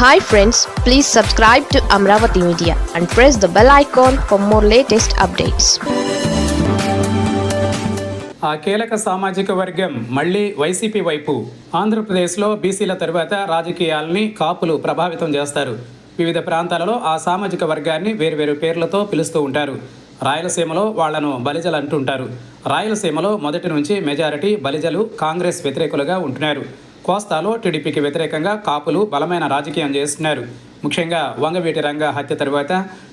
Hi friends, please subscribe to Amravati Media and press the bell icon for more latest updates. ఆ కీలక సామాజిక వర్గం మళ్ళీ YCP వైపు. ఆంధ్రప్రదేశ్లో బీసీల తరువాత రాజకీయాల్ని కాపులు ప్రభావితం చేస్తారు. వివిధ ప్రాంతాలలో ఆ సామాజిక వర్గాన్ని వేర్వేరు పేర్లతో పిలుస్తూ ఉంటారు. రాయలసీమలో వాళ్లను బలిజలు అంటుంటారు. రాయలసీమలో మొదటి నుంచి మెజారిటీ బలిజలు కాంగ్రెస్ వ్యతిరేకులుగా ఉంటున్నారు. కోస్తాలో టీడీపీకి వ్యతిరేకంగా కాపులు బలమైన రాజకీయం చేస్తున్నారు. ముఖ్యంగా వంగవీటి రంగ హత్య తరువాత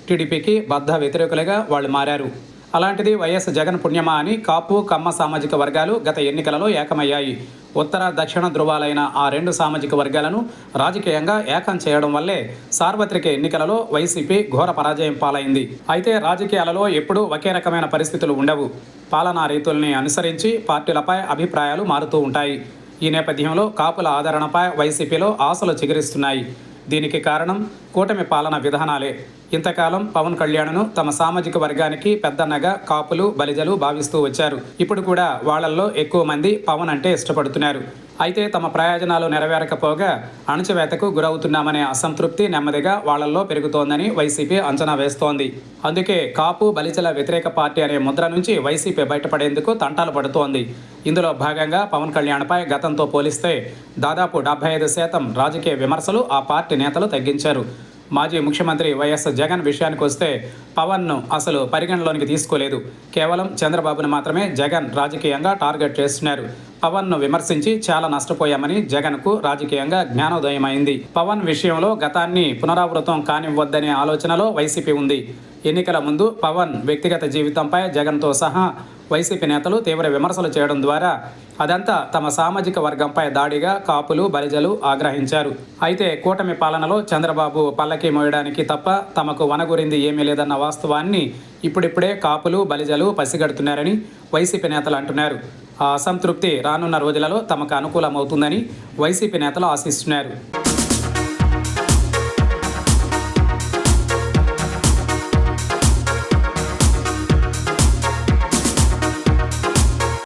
టీడీపీకి బద్ధ వ్యతిరేకులుగా వాళ్ళు మారారు. అలాంటిది వైఎస్ జగన్ పుణ్యమా అని కాపు కమ్మ సామాజిక వర్గాలు గత ఎన్నికలలో ఏకమయ్యాయి. ఉత్తర దక్షిణ ధృవాలైన ఆ రెండు సామాజిక వర్గాలను రాజకీయంగా ఏకం చేయడం వల్లే సార్వత్రిక ఎన్నికలలో వైసీపీ ఘోర పరాజయం పాలైంది. అయితే రాజకీయాలలో ఎప్పుడూ ఒకే రకమైన పరిస్థితులు ఉండవు. పాలనా రీతుల్ని అనుసరించి పార్టీలపై అభిప్రాయాలు మారుతూ ఉంటాయి. ఈ నేపథ్యంలో కాపుల ఆదరణపై వైసీపీలో ఆశలు చిగురిస్తున్నాయి. దీనికి కారణం కూటమి పాలన విధానాలే. ఇంతకాలం పవన్ కళ్యాణ్ను తమ సామాజిక వర్గానికి పెద్దన్నగా కాపులు బలిజలు భావిస్తూ వచ్చారు. ఇప్పుడు కూడా వాళ్లల్లో ఎక్కువ మంది పవన్ అంటే ఇష్టపడుతున్నారు. అయితే తమ ప్రయోజనాలు నెరవేరకపోగా అణచివేతకు గురవుతున్నామనే అసంతృప్తి నెమ్మదిగా వాళ్లల్లో పెరుగుతోందని వైసీపీ అంచనా వేస్తోంది. అందుకే కాపు బలిజల వ్యతిరేక పార్టీ అనే ముద్ర నుంచి వైసీపీ బయటపడేందుకు తంటాలు పడుతోంది. ఇందులో భాగంగా పవన్ కళ్యాణ్పై గతంతో పోలిస్తే దాదాపు 75% రాజకీయ విమర్శలు ఆ పార్టీ నేతలు తగ్గించారు. మాజీ ముఖ్యమంత్రి వైఎస్ జగన్ విషయానికి వస్తే పవన్ను అసలు పరిగణలోనికి తీసుకోలేదు. కేవలం చంద్రబాబును మాత్రమే జగన్ రాజకీయంగా టార్గెట్ చేస్తున్నారు. పవన్ను విమర్శించి చాలా నష్టపోయామని జగన్కు రాజకీయంగా జ్ఞానోదయమైంది. పవన్ విషయంలో గతాన్ని పునరావృతం కానివ్వద్దనే ఆలోచనలో వైసీపీ ఉంది. ఎన్నికల ముందు పవన్ వ్యక్తిగత జీవితంపై జగన్తో సహా వైసీపీ నేతలు తీవ్ర విమర్శలు చేయడం ద్వారా అదంతా తమ సామాజిక వర్గంపై దాడిగా కాపులు బలిజలు ఆగ్రహించారు. అయితే కూటమి పాలనలో చంద్రబాబు పల్లకి మోయడానికి తప్ప తమకు వనగురింది ఏమీ లేదన్న వాస్తవాన్ని ఇప్పుడిప్పుడే కాపులు బలిజలు పసిగడుతున్నారని వైసీపీ నేతలు అంటున్నారు. ఆ అసంతృప్తి రానున్న రోజులలో తమకు అనుకూలమవుతుందని వైసీపీ నేతలు ఆశిస్తున్నారు.